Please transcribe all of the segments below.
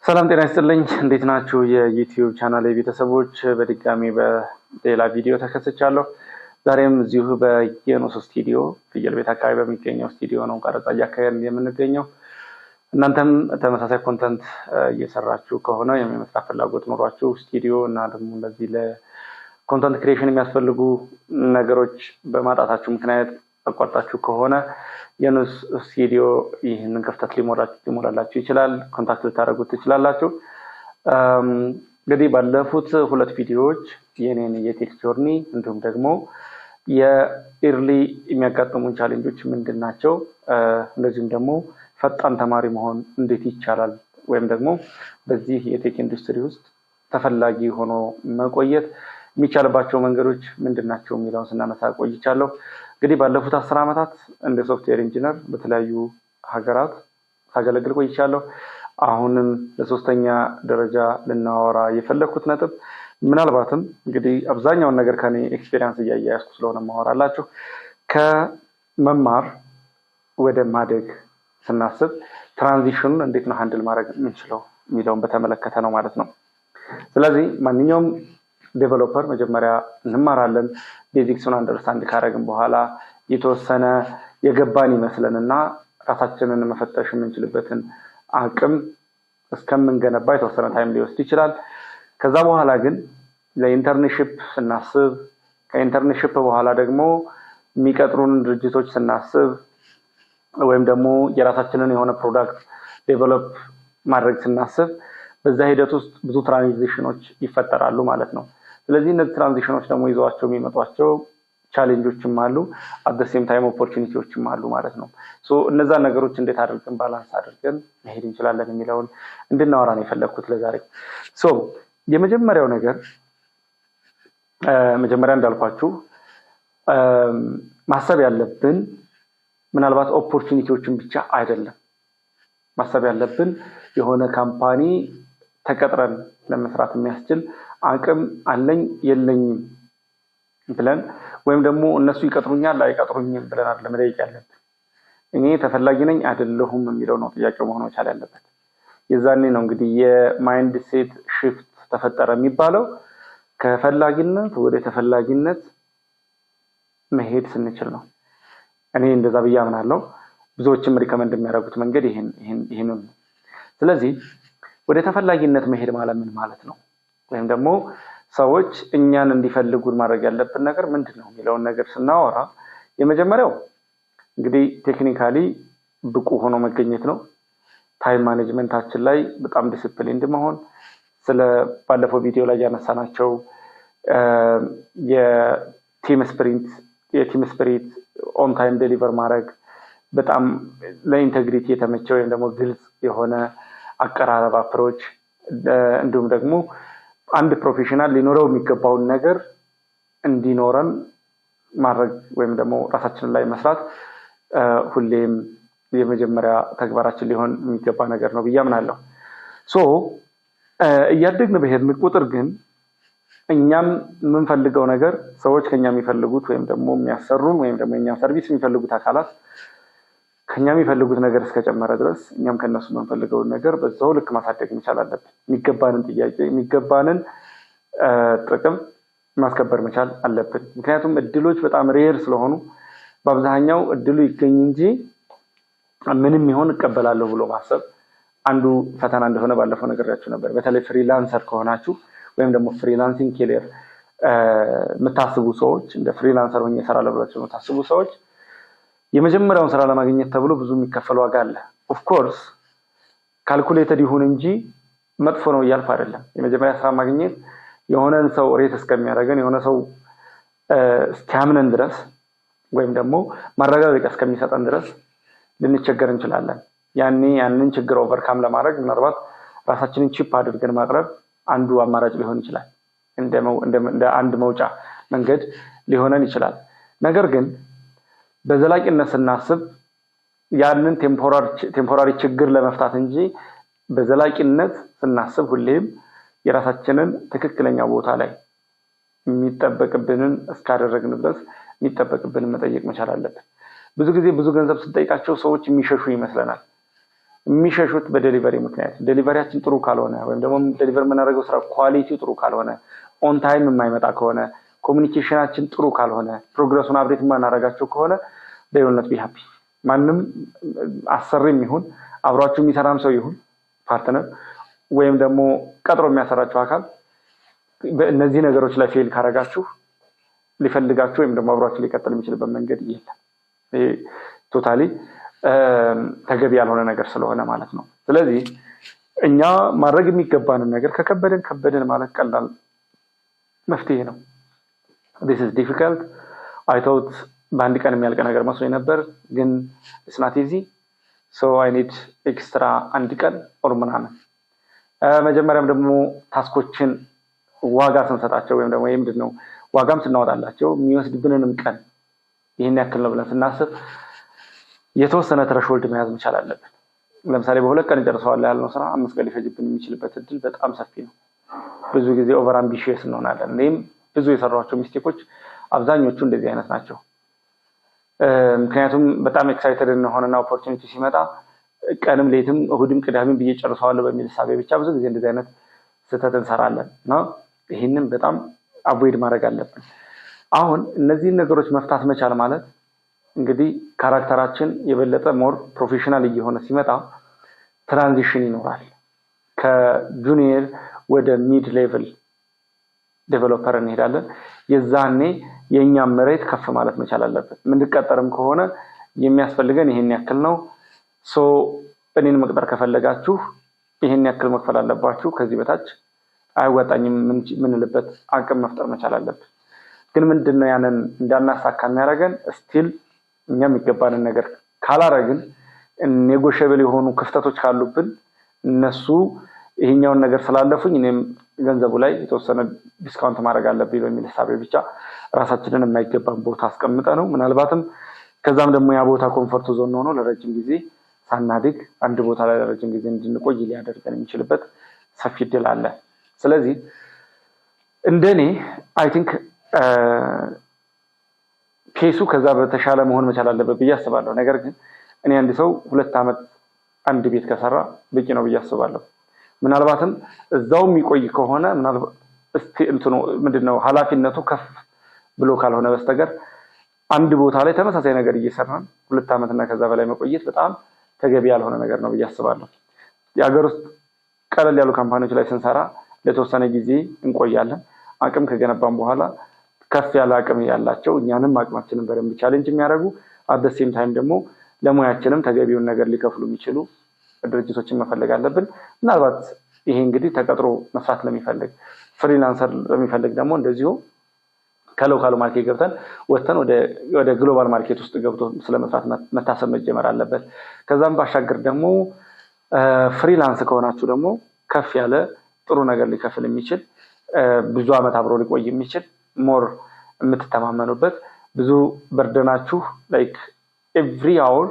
ሰላም ጤና ይስጥልኝ እንዴት ናችሁ የዩቲዩብ ቻናል ቤተሰቦች በድጋሚ በሌላ ቪዲዮ ተከስቻለሁ። ዛሬም እዚሁ በየኖስ ስቱዲዮ ፍየል ቤት አካባቢ በሚገኘው ስቱዲዮ ነው ቀረጻ እያካሄድን የምንገኘው። እናንተም ተመሳሳይ ኮንተንት እየሰራችሁ ከሆነ የመስራት ፍላጎት ኖሯችሁ ስቱዲዮ እና ደግሞ እንደዚህ ለኮንተንት ክሪኤሽን የሚያስፈልጉ ነገሮች በማጣታችሁ ምክንያት አቋርጣችሁ ከሆነ የኖስ ስቱዲዮ ይህንን ክፍተት ሊሞላላችሁ ይችላል። ኮንታክት ልታደርጉት ትችላላችሁ። እንግዲህ ባለፉት ሁለት ቪዲዮዎች የኔን የቴክ ጆርኒ እንዲሁም ደግሞ የኢርሊ የሚያጋጥሙን ቻሌንጆች ምንድናቸው፣ እንደዚሁም ደግሞ ፈጣን ተማሪ መሆን እንዴት ይቻላል ወይም ደግሞ በዚህ የቴክ ኢንዱስትሪ ውስጥ ተፈላጊ ሆኖ መቆየት የሚቻልባቸው መንገዶች ምንድናቸው የሚለውን ስናነሳ ቆይቻለሁ። እንግዲህ ባለፉት 10 ዓመታት እንደ ሶፍትዌር ኢንጂነር በተለያዩ ሀገራት ሳገለግል ቆይቻለሁ። አሁንም ለሶስተኛ ደረጃ ልናወራ የፈለኩት ነጥብ ምናልባትም እንግዲህ አብዛኛውን ነገር ከኔ ኤክስፒሪየንስ እያያዝኩ ስለሆነ ማወራላችሁ ከመማር ወደ ማደግ ስናስብ ትራንዚሽኑን እንዴት ነው ሃንድል ማድረግ የምንችለው የሚለውን በተመለከተ ነው ማለት ነው። ስለዚህ ማንኛውም ዴቨሎፐር መጀመሪያ እንማራለን። ቤዚክሱን አንደርስታንድ ካደረግን በኋላ የተወሰነ የገባን ይመስለንና ራሳችንን መፈተሽ የምንችልበትን አቅም እስከምንገነባ የተወሰነ ታይም ሊወስድ ይችላል። ከዛ በኋላ ግን ለኢንተርንሺፕ ስናስብ፣ ከኢንተርንሺፕ በኋላ ደግሞ የሚቀጥሩን ድርጅቶች ስናስብ ወይም ደግሞ የራሳችንን የሆነ ፕሮዳክት ዴቨሎፕ ማድረግ ስናስብ በዛ ሂደት ውስጥ ብዙ ትራንዚሽኖች ይፈጠራሉ ማለት ነው። ስለዚህ እነዚህ ትራንዚሽኖች ደግሞ ይዘዋቸው የሚመጧቸው ቻሌንጆችም አሉ፣ አት ዘ ሴም ታይም ኦፖርቹኒቲዎችም አሉ ማለት ነው። ሶ እነዛ ነገሮች እንዴት አድርገን ባላንስ አድርገን መሄድ እንችላለን የሚለውን እንድናወራ ነው የፈለኩት ለዛሬ። ሶ የመጀመሪያው ነገር መጀመሪያ እንዳልኳችሁ ማሰብ ያለብን ምናልባት ኦፖርቹኒቲዎችን ብቻ አይደለም። ማሰብ ያለብን የሆነ ካምፓኒ ተቀጥረን ለመስራት የሚያስችል አቅም አለኝ የለኝም ብለን ወይም ደግሞ እነሱ ይቀጥሩኛል አይቀጥሩኝም ብለን አይደለም መጠየቅ ያለብን። እኔ ተፈላጊ ነኝ አይደለሁም የሚለው ነው ጥያቄው መሆን መቻል ያለበት። የዛኔ ነው እንግዲህ የማይንድ ሴት ሽፍት ተፈጠረ የሚባለው። ከፈላጊነት ወደ ተፈላጊነት መሄድ ስንችል ነው። እኔ እንደዛ ብዬ አምናለሁ። ብዙዎችም ሪከመንድ የሚያደርጉት መንገድ ይሄንን ነው። ስለዚህ ወደ ተፈላጊነት መሄድ ማለት ምን ማለት ነው? ወይም ደግሞ ሰዎች እኛን እንዲፈልጉን ማድረግ ያለብን ነገር ምንድነው የሚለውን ነገር ስናወራ የመጀመሪያው እንግዲህ ቴክኒካሊ ብቁ ሆኖ መገኘት ነው። ታይም ማኔጅመንታችን ላይ በጣም ዲሲፕሊንድ መሆን፣ ስለ ባለፈው ቪዲዮ ላይ ያነሳናቸው የቲም ስፒሪት ኦን ታይም ዴሊቨር ማድረግ፣ በጣም ለኢንቴግሪቲ የተመቸ ወይም ደግሞ ግልጽ የሆነ አቀራረብ አፕሮች፣ እንዲሁም ደግሞ አንድ ፕሮፌሽናል ሊኖረው የሚገባውን ነገር እንዲኖረን ማድረግ ወይም ደግሞ ራሳችንን ላይ መስራት ሁሌም የመጀመሪያ ተግባራችን ሊሆን የሚገባ ነገር ነው ብዬ አምናለሁ። ሶ እያደግን በሄድን ቁጥር ግን እኛም የምንፈልገው ነገር ሰዎች ከኛ የሚፈልጉት ወይም ደግሞ የሚያሰሩን ወይም ደግሞ የኛ ሰርቪስ የሚፈልጉት አካላት ከኛ የሚፈልጉት ነገር እስከጨመረ ድረስ እኛም ከነሱ የምንፈልገውን ነገር በዛው ልክ ማሳደግ መቻል አለብን። የሚገባንን ጥያቄ የሚገባንን ጥቅም ማስከበር መቻል አለብን። ምክንያቱም እድሎች በጣም ሬር ስለሆኑ በአብዛኛው እድሉ ይገኝ እንጂ ምንም ይሆን እቀበላለሁ ብሎ ማሰብ አንዱ ፈተና እንደሆነ ባለፈው ነገራችሁ ነበር። በተለይ ፍሪላንሰር ከሆናችሁ ወይም ደግሞ ፍሪላንሲንግ ኬሪየር የምታስቡ ሰዎች፣ እንደ ፍሪላንሰር ሆኜ እሰራለሁ ብላችሁ የምታስቡ ሰዎች የመጀመሪያውን ስራ ለማግኘት ተብሎ ብዙ የሚከፈል ዋጋ አለ። ኦፍ ኮርስ ካልኩሌትድ ይሁን እንጂ መጥፎ ነው እያልኩ አይደለም። የመጀመሪያ ስራ ማግኘት የሆነን ሰው ሬት እስከሚያደርገን የሆነ ሰው እስኪያምነን ድረስ ወይም ደግሞ ማረጋገጫ እስከሚሰጠን ድረስ ልንቸገር እንችላለን። ያንን ችግር ኦቨርካም ለማድረግ ምናልባት ራሳችንን ቺፕ አድርገን ማቅረብ አንዱ አማራጭ ሊሆን ይችላል፣ እንደ አንድ መውጫ መንገድ ሊሆነን ይችላል። ነገር ግን በዘላቂነት ስናስብ ያንን ቴምፖራሪ ችግር ለመፍታት እንጂ በዘላቂነት ስናስብ ሁሌም የራሳችንን ትክክለኛ ቦታ ላይ የሚጠበቅብንን እስካደረግን ድረስ የሚጠበቅብንን መጠየቅ መቻል አለብን። ብዙ ጊዜ ብዙ ገንዘብ ስንጠይቃቸው ሰዎች የሚሸሹ ይመስለናል። የሚሸሹት በዴሊቨሪ ምክንያት ዴሊቨሪያችን ጥሩ ካልሆነ ወይም ደግሞ ዴሊቨር የምናደርገው ስራ ኳሊቲው ጥሩ ካልሆነ ኦን ታይም የማይመጣ ከሆነ ኮሙኒኬሽናችን ጥሩ ካልሆነ ፕሮግረሱን አፕዴት የማናደርጋቸው ከሆነ they will not be happy ማንም አሰሪም ይሁን አብሯችሁ የሚሰራም ሰው ይሁን ፓርትነር ወይም ደግሞ ቀጥሮ የሚያሰራችሁ አካል በእነዚህ ነገሮች ላይ ፌል ካረጋችሁ ሊፈልጋችሁ ወይም ደግሞ አብሯችሁ ሊቀጥል የሚችልበት መንገድ የለም ይሄ ቶታሊ ተገቢ ያልሆነ ነገር ስለሆነ ማለት ነው ስለዚህ እኛ ማድረግ የሚገባንን ነገር ከከበደን ማለት ቀላል መፍትሄ ነው this is difficult I thought በአንድ ቀን የሚያልቅ ነገር መስሎኝ ነበር ግን it's not easy so I need extra አንድ ቀን or ምናምን መጀመሪያም ደግሞ ታስኮችን ዋጋ ስንሰጣቸው ወይም ደግሞ ምንድነው ዋጋም ስናወጣላቸው የሚወስድብንንም ቀን ይሄን ያክል ነው ብለን ስናስብ የተወሰነ ትረሽሆልድ መያዝ መቻል አለብን ለምሳሌ በሁለት ቀን ጨርሰዋል ያልነው ስራ 5 ቀን ሊፈጅብን የሚችልበት እድል በጣም ሰፊ ነው ብዙ ጊዜ ኦቨር አምቢሺየስ እንሆናለን እኔም ብዙ የሰራኋቸው ሚስቴኮች አብዛኞቹ እንደዚህ አይነት ናቸው ምክንያቱም በጣም ኤክሳይትድ እንሆንና ኦፖርቹኒቲ ሲመጣ ቀንም ሌትም እሁድም ቅዳሜም በየጨርሰዋለሁ በሚል ሐሳብ ብቻ ብዙ ጊዜ እንደዚህ አይነት ስህተት እንሰራለን ነው ይሄንን በጣም አቮይድ ማድረግ አለብን አሁን እነዚህ ነገሮች መፍታት መቻል ማለት እንግዲህ ካራክተራችን የበለጠ ሞር ፕሮፌሽናል እየሆነ ሲመጣ ትራንዚሽን ይኖራል ከጁኒየር ወደ ሚድ ሌቭል ዴቨሎፐር እንሄዳለን የዛኔ የኛ መሬት ከፍ ማለት መቻል አለበት ምንድቀጠርም ከሆነ የሚያስፈልገን ይሄን ያክል ነው ሶ እኔን መቅጠር ከፈለጋችሁ ይሄን ያክል መክፈል አለባችሁ ከዚህ በታች አይወጣኝም ምንልበት አቅም መፍጠር መቻል አለበት ግን ምንድነው ያንን እንዳናሳካ የሚያደርገን ስቲል እኛ የሚገባንን ነገር ካላረግን ኔጎሽብል የሆኑ ክፍተቶች ካሉብን እነሱ ይሄኛውን ነገር ስላለፉኝ እኔም ገንዘቡ ላይ የተወሰነ ዲስካውንት ማድረግ አለብኝ በሚል ሐሳብ ብቻ ራሳችንን የማይገባን ቦታ አስቀምጠ ነው ምናልባትም ከዛም ደግሞ ያ ቦታ ኮምፎርት ዞን ሆኖ ለረጅም ጊዜ ሳናድግ አንድ ቦታ ላይ ለረጅም ጊዜ እንድንቆይ ሊያደርገን የሚችልበት ሰፊ እድል አለ ስለዚህ እንደኔ አይ ቲንክ ፔሱ ከዛ በተሻለ መሆን መቻል አለበት ብዬ አስባለሁ ነገር ግን እኔ አንድ ሰው 2 አመት አንድ ቤት ከሰራ በቂ ነው ብዬ አስባለሁ ምናልባትም እዛው የሚቆይ ከሆነ ምናልባት እንትኑ ምንድነው ሐላፊነቱ ከፍ ብሎ ካልሆነ በስተቀር አንድ ቦታ ላይ ተመሳሳይ ነገር እየሰራን 2 አመትና ከዛ በላይ መቆየት በጣም ተገቢ ያልሆነ ነገር ነው ብዬ አስባለሁ የሀገር ውስጥ ቀለል ያሉ ካምፓኒዎች ላይ ስንሰራ ለተወሰነ ጊዜ እንቆያለን አቅም ከገነባን በኋላ ከፍ ያለ አቅም ያላቸው እኛንም አቅማችንን በደንብ ቻሌንጅ የሚያደርጉ at the same time ደግሞ ለሙያችንም ተገቢውን ነገር ሊከፍሉ የሚችሉ ድርጅቶችን መፈለግ አለብን ምናልባት ይሄ እንግዲህ ተቀጥሮ መስራት ለሚፈልግ ፍሪላንሰር ለሚፈልግ ደግሞ እንደዚሁ ከሎካል ማርኬት ገብተን ወጥተን ወደ ግሎባል ማርኬት ውስጥ ገብቶ ስለመስራት መታሰብ መጀመር አለበት ከዛም ባሻገር ደግሞ ፍሪላንስ ከሆናችሁ ደግሞ ከፍ ያለ ጥሩ ነገር ሊከፍል የሚችል ብዙ አመት አብሮ ሊቆይ የሚችል ሞር የምትተማመኑበት ብዙ በርደናችሁ ላይክ every hour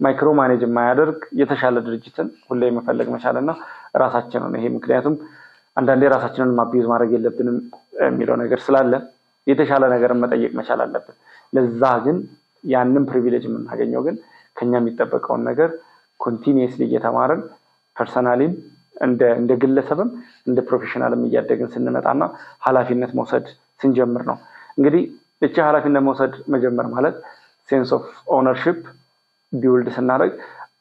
ማይክሮ ማኔጅ የማያደርግ የተሻለ ድርጅትን ሁሌ መፈለግ መቻልና ራሳችንን ይሄ ምክንያቱም አንዳንዴ ራሳችንን ማብዩዝ ማድረግ የለብንም የሚለው ነገር ስላለ የተሻለ ነገር መጠየቅ መቻል አለብን ለዛ ግን ያንን ፕሪቪሌጅ የምናገኘው ግን ከኛ የሚጠበቀውን ነገር ኮንቲኒየስሊ እየተማረን ፐርሰናሊም እንደ ግለሰብም እንደ ፕሮፌሽናልም እያደግን ስንመጣና ኃላፊነት መውሰድ ስንጀምር ነው እንግዲህ እቺ ኃላፊነት መውሰድ መጀመር ማለት ሴንስ ኦፍ ኦነርሺፕ ቢውልድ ስናደርግ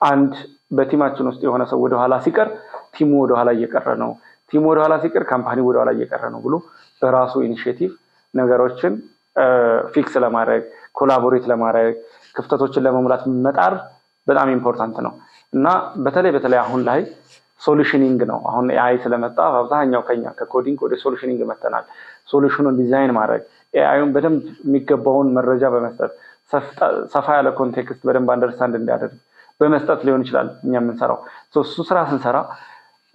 አንድ በቲማችን ውስጥ የሆነ ሰው ወደ ኋላ ሲቀር ቲሙ ወደ ኋላ እየቀረ ነው ቲሙ ወደ ኋላ ሲቀር ካምፓኒ ወደ ኋላ እየቀረ ነው ብሎ በራሱ ኢኒሺዬቲቭ ነገሮችን ፊክስ ለማድረግ ኮላቦሬት ለማድረግ ክፍተቶችን ለመሙላት መጣር በጣም ኢምፖርታንት ነው እና በተለይ አሁን ላይ ሶሉሽኒንግ ነው አሁን ኤአይ ስለመጣ አብዛኛው ከኛ ከኮዲንግ ወደ ሶሉሽኒንግ መተናል ሶሉሽኑን ዲዛይን ማድረግ ኤአይን በደንብ የሚገባውን መረጃ በመስጠት ሰፋ ያለ ኮንቴክስት በደንብ አንደርስታንድ እንዲያደርግ በመስጠት ሊሆን ይችላል እኛ የምንሰራው እሱ ስራ ስንሰራ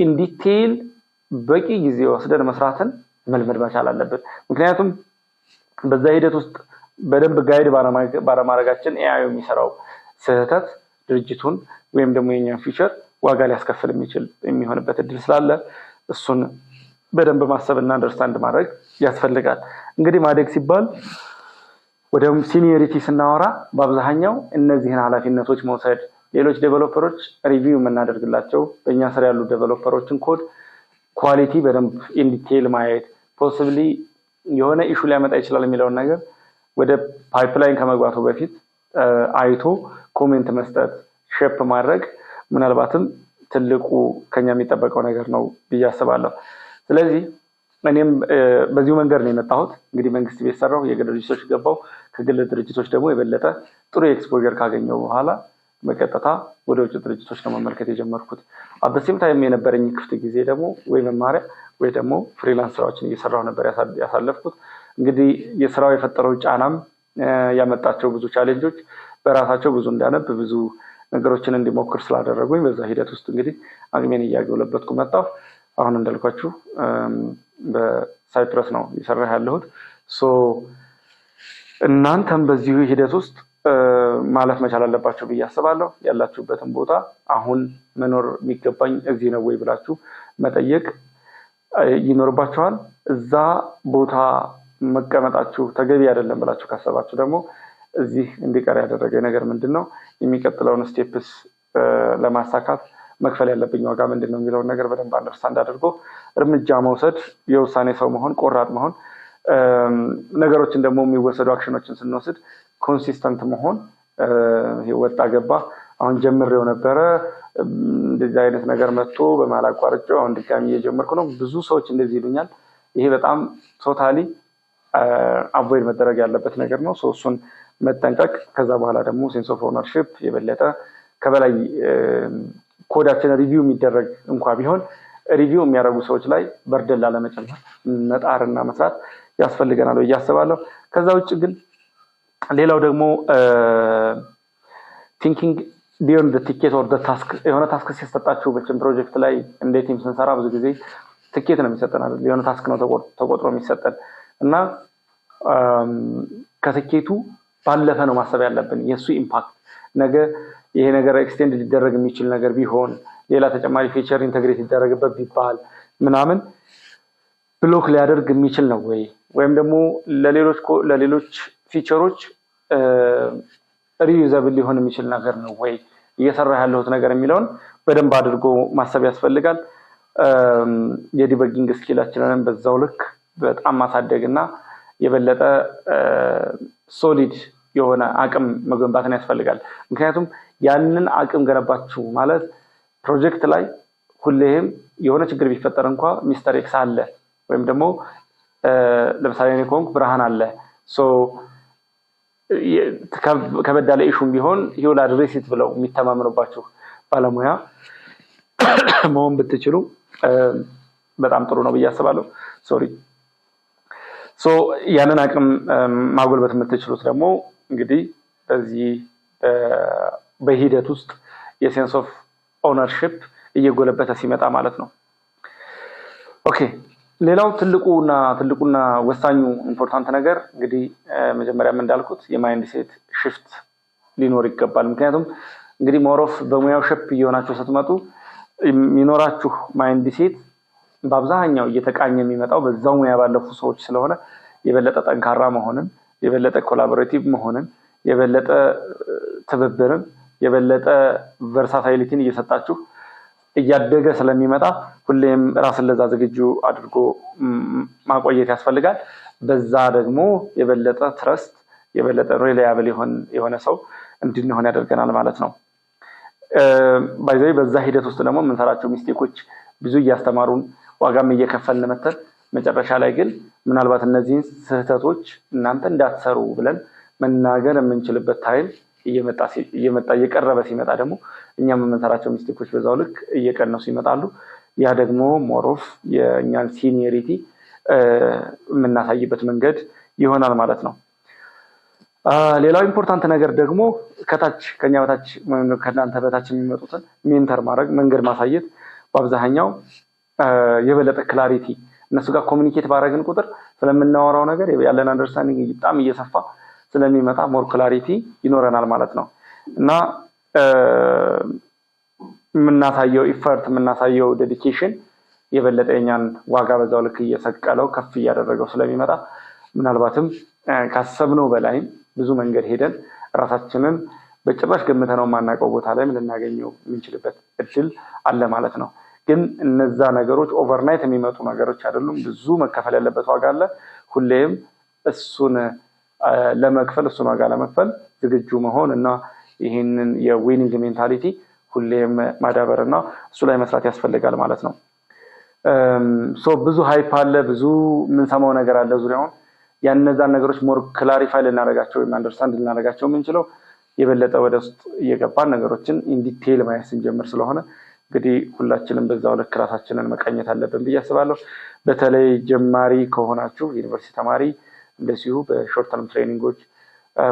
ኢን ዲቴይል በቂ ጊዜ ወስደን መስራትን መልመድ መቻል አለበት ምክንያቱም በዛ ሂደት ውስጥ በደንብ ጋይድ ባለማድረጋችን ኤአይ የሚሰራው ስህተት ድርጅቱን ወይም ደግሞ የኛን ፊቸር ዋጋ ሊያስከፍል የሚሆንበት እድል ስላለ እሱን በደንብ ማሰብና አንደርስታንድ ማድረግ ያስፈልጋል እንግዲህ ማደግ ሲባል ወደ ሲኒየሪቲ ስናወራ በአብዛኛው እነዚህን ኃላፊነቶች መውሰድ ሌሎች ዴቨሎፐሮች ሪቪው የምናደርግላቸው በእኛ ስር ያሉ ዴቨሎፐሮችን ኮድ ኳሊቲ በደንብ ኢንዲቴል ማየት ፖሲብሊ የሆነ ኢሹ ሊያመጣ ይችላል የሚለውን ነገር ወደ ፓይፕላይን ከመግባቱ በፊት አይቶ ኮሜንት መስጠት ሼፕ ማድረግ ምናልባትም ትልቁ ከኛ የሚጠበቀው ነገር ነው ብዬ አስባለሁ። ስለዚህ እኔም በዚሁ መንገድ ነው የመጣሁት። እንግዲህ መንግስት ቤት ሰራው፣ የግል ድርጅቶች ገባው፣ ከግል ድርጅቶች ደግሞ የበለጠ ጥሩ ኤክስፖዠር ካገኘው በኋላ በቀጥታ ወደ ውጭ ድርጅቶች ነው መመልከት የጀመርኩት። አበሲም ታይም የነበረኝ ክፍት ጊዜ ደግሞ ወይ መማሪያ ወይ ደግሞ ፍሪላንስ ስራዎችን እየሰራሁ ነበር ያሳለፍኩት። እንግዲህ የስራው የፈጠረው ጫናም ያመጣቸው ብዙ ቻሌንጆች በራሳቸው ብዙ እንዳነብ ብዙ ነገሮችን እንዲሞክር ስላደረጉኝ በዛ ሂደት ውስጥ እንግዲህ አቅሜን እያጎለበትኩ መጣሁ። አሁን እንዳልኳችሁ በሳይፕረስ ነው እየሰራ ያለሁት። እናንተም በዚሁ ሂደት ውስጥ ማለፍ መቻል አለባችሁ ብዬ አስባለሁ። ያላችሁበትን ቦታ አሁን መኖር የሚገባኝ እዚህ ነው ወይ ብላችሁ መጠየቅ ይኖርባችኋል። እዛ ቦታ መቀመጣችሁ ተገቢ አይደለም ብላችሁ ካሰባችሁ ደግሞ እዚህ እንዲቀር ያደረገ ነገር ምንድነው፣ የሚቀጥለውን ስቴፕስ ለማሳካት መክፈል ያለብኝ ዋጋ ምንድነው የሚለውን ነገር በደንብ አንደርስታንድ አድርጎ እርምጃ መውሰድ፣ የውሳኔ ሰው መሆን፣ ቆራጥ መሆን፣ ነገሮችን ደግሞ የሚወሰዱ አክሽኖችን ስንወስድ ኮንሲስተንት መሆን። ወጣ ገባ አሁን ጀምሬው ነበረ እንደዚህ አይነት ነገር መጥቶ በማላቋርጬው አሁን ድጋሚ እየጀመርኩ ነው። ብዙ ሰዎች እንደዚህ ይሉኛል። ይሄ በጣም ቶታሊ አቮይድ መደረግ ያለበት ነገር ነው። እሱን መጠንቀቅ። ከዛ በኋላ ደግሞ ሴንስ ኦፍ ኦነርሺፕ የበለጠ ከበላይ ኮዳችን ሪቪው የሚደረግ እንኳ ቢሆን ሪቪው የሚያደርጉ ሰዎች ላይ በርደን ላለመጨመር መጣርና መስራት ያስፈልገናል ብዬ አስባለሁ። ከዛ ውጭ ግን ሌላው ደግሞ ቲንኪንግ ቢዮንድ ቲኬት ኦር ታስክ። የሆነ ታስክ ሲሰጣችሁ በችን ፕሮጀክት ላይ እንደ ቲም ስንሰራ ብዙ ጊዜ ትኬት ነው የሚሰጠን አይደል? የሆነ ታስክ ነው ተቆጥሮ የሚሰጠን እና ከትኬቱ ባለፈ ነው ማሰብ ያለብን የሱ ኢምፓክት። ነገ ይሄ ነገር ኤክስቴንድ ሊደረግ የሚችል ነገር ቢሆን ሌላ ተጨማሪ ፊቸር ኢንተግሬት ሊደረግበት ቢባል ምናምን ብሎክ ሊያደርግ የሚችል ነው ወይ ወይም ደግሞ ለሌሎች ፊቸሮች ሪዩዘብል ሊሆን የሚችል ነገር ነው ወይ እየሰራ ያለሁት ነገር የሚለውን በደንብ አድርጎ ማሰብ ያስፈልጋል። የዲበጊንግ ስኪላችንን በዛው ልክ በጣም ማሳደግና የበለጠ ሶሊድ የሆነ አቅም መገንባትን ያስፈልጋል። ምክንያቱም ያንን አቅም ገነባችሁ ማለት ፕሮጀክት ላይ ሁሌም የሆነ ችግር ቢፈጠር እንኳ ሚስተር ኤክስ አለ ወይም ደግሞ ለምሳሌ እኔ ኮንክ ብርሃን አለ ከበዳለ ኢሹም ቢሆን ሂውል አድሬሲት ብለው የሚተማመኑባችሁ ባለሙያ መሆን ብትችሉ በጣም ጥሩ ነው ብዬ አስባለሁ። ያንን አቅም ማጎልበት የምትችሉት ደግሞ እንግዲህ በዚህ በሂደት ውስጥ የሴንስ ኦፍ ኦነርሺፕ እየጎለበተ ሲመጣ ማለት ነው። ኦኬ፣ ሌላው ትልቁና ወሳኙ ኢምፖርታንት ነገር እንግዲህ መጀመሪያም እንዳልኩት የማይንድ ሴት ሽፍት ሊኖር ይገባል። ምክንያቱም እንግዲህ ሞሮፍ በሙያው ሼፕ እየሆናችሁ ስትመጡ የሚኖራችሁ ማይንድ ሴት በአብዛኛው እየተቃኘ የሚመጣው በዛው ሙያ ባለፉ ሰዎች ስለሆነ የበለጠ ጠንካራ መሆንን፣ የበለጠ ኮላቦሬቲቭ መሆንን፣ የበለጠ ትብብርን፣ የበለጠ ቨርሳታይሊቲን እየሰጣችሁ እያደገ ስለሚመጣ ሁሌም ራስን ለዛ ዝግጁ አድርጎ ማቆየት ያስፈልጋል። በዛ ደግሞ የበለጠ ትረስት፣ የበለጠ ሪላያብል የሆነ ሰው እንድንሆን ያደርገናል ማለት ነው። ባይዘይ በዛ ሂደት ውስጥ ደግሞ የምንሰራቸው ሚስቴኮች ብዙ እያስተማሩን ዋጋም እየከፈልን መተን መጨረሻ ላይ ግን ምናልባት እነዚህን ስህተቶች እናንተ እንዳትሰሩ ብለን መናገር የምንችልበት ታይም እየመጣ እየቀረበ ሲመጣ ደግሞ እኛም የምንሰራቸው ሚስቴኮች በዛው ልክ እየቀነሱ ይመጣሉ። ያ ደግሞ ሞሮፍ የእኛን ሲኒየሪቲ የምናሳይበት መንገድ ይሆናል ማለት ነው። ሌላው ኢምፖርታንት ነገር ደግሞ ከታች ከኛ በታች ከናንተ በታች የሚመጡትን ሜንተር ማድረግ፣ መንገድ ማሳየት። በአብዛኛው የበለጠ ክላሪቲ እነሱ ጋር ኮሙኒኬት ባደረግን ቁጥር ስለምናወራው ነገር ያለን አንደርስታንዲንግ በጣም እየሰፋ ስለሚመጣ ሞር ክላሪቲ ይኖረናል ማለት ነው እና የምናሳየው ኢፈርት የምናሳየው ዴዲኬሽን የበለጠ የኛን ዋጋ በዛው ልክ እየሰቀለው ከፍ እያደረገው ስለሚመጣ ምናልባትም ካሰብነው በላይ ብዙ መንገድ ሄደን ራሳችንን በጭራሽ ገምተነው የማናውቀው ቦታ ላይ ልናገኘው የምንችልበት እድል አለ ማለት ነው። ግን እነዛ ነገሮች ኦቨርናይት የሚመጡ ነገሮች አይደሉም። ብዙ መከፈል ያለበት ዋጋ አለ። ሁሌም እሱን ለመክፈል እሱን ዋጋ ለመክፈል ዝግጁ መሆን እና ይህንን የዊኒንግ ሜንታሊቲ ሁሌም ማዳበርና እሱ ላይ መስራት ያስፈልጋል ማለት ነው። ብዙ ሃይፕ አለ፣ ብዙ የምንሰማው ነገር አለ ዙሪያውን። ያነዛን ነገሮች ሞር ክላሪፋይ ልናደርጋቸው ወይም አንደርስታንድ ልናደርጋቸው የምንችለው የበለጠ ወደ ውስጥ እየገባን ነገሮችን ኢንዲቴይል ማየት ስንጀምር ስለሆነ እንግዲህ ሁላችንም በዛው ልክ ራሳችንን መቃኘት አለብን ብዬ አስባለሁ። በተለይ ጀማሪ ከሆናችሁ ዩኒቨርሲቲ ተማሪ እንደዚሁ በሾርት ተርም ትሬኒንጎች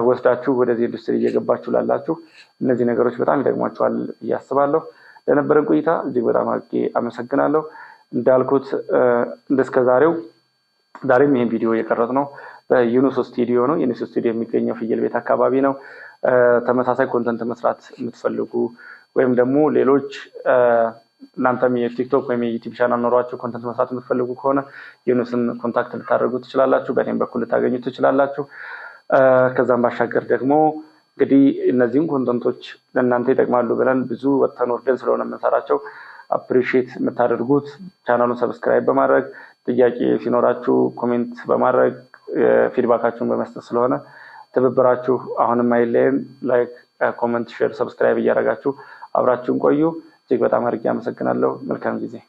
ወስዳችሁ ወደዚህ ኢንዱስትሪ እየገባችሁ ላላችሁ እነዚህ ነገሮች በጣም ይጠቅሟችኋል ብዬ አስባለሁ። ለነበረን ቆይታ እጅግ በጣም አድርጌ አመሰግናለሁ። እንዳልኩት እንደስከዛሬው ዛሬም ይሄን ቪዲዮ እየቀረጽ ነው በዩኒሶ ስቱዲዮ ነው። ዩኒሶ ስቱዲዮ የሚገኘው ፍየል ቤት አካባቢ ነው። ተመሳሳይ ኮንተንት መስራት የምትፈልጉ ወይም ደግሞ ሌሎች እናንተም የቲክቶክ ወይም የዩቲዩብ ቻናል ኖሯችሁ ኮንተንት መስራት የምትፈልጉ ከሆነ ዩኒስን ኮንታክት ልታደርጉ ትችላላችሁ። በእኔም በኩል ልታገኙ ትችላላችሁ። ከዛም ባሻገር ደግሞ እንግዲህ እነዚህን ኮንተንቶች ለእናንተ ይጠቅማሉ ብለን ብዙ ወጥተን ወርደን ስለሆነ የምንሰራቸው አፕሪሺየት የምታደርጉት ቻናሉን ሰብስክራይብ በማድረግ ጥያቄ ሲኖራችሁ ኮሜንት በማድረግ ፊድባካችሁን በመስጠት ስለሆነ ትብብራችሁ አሁንም አይለየን። ላይክ፣ ኮሜንት፣ ሼር፣ ሰብስክራይብ እያደረጋችሁ አብራችሁን ቆዩ። እጅግ በጣም አድርጌ አመሰግናለሁ። መልካም ጊዜ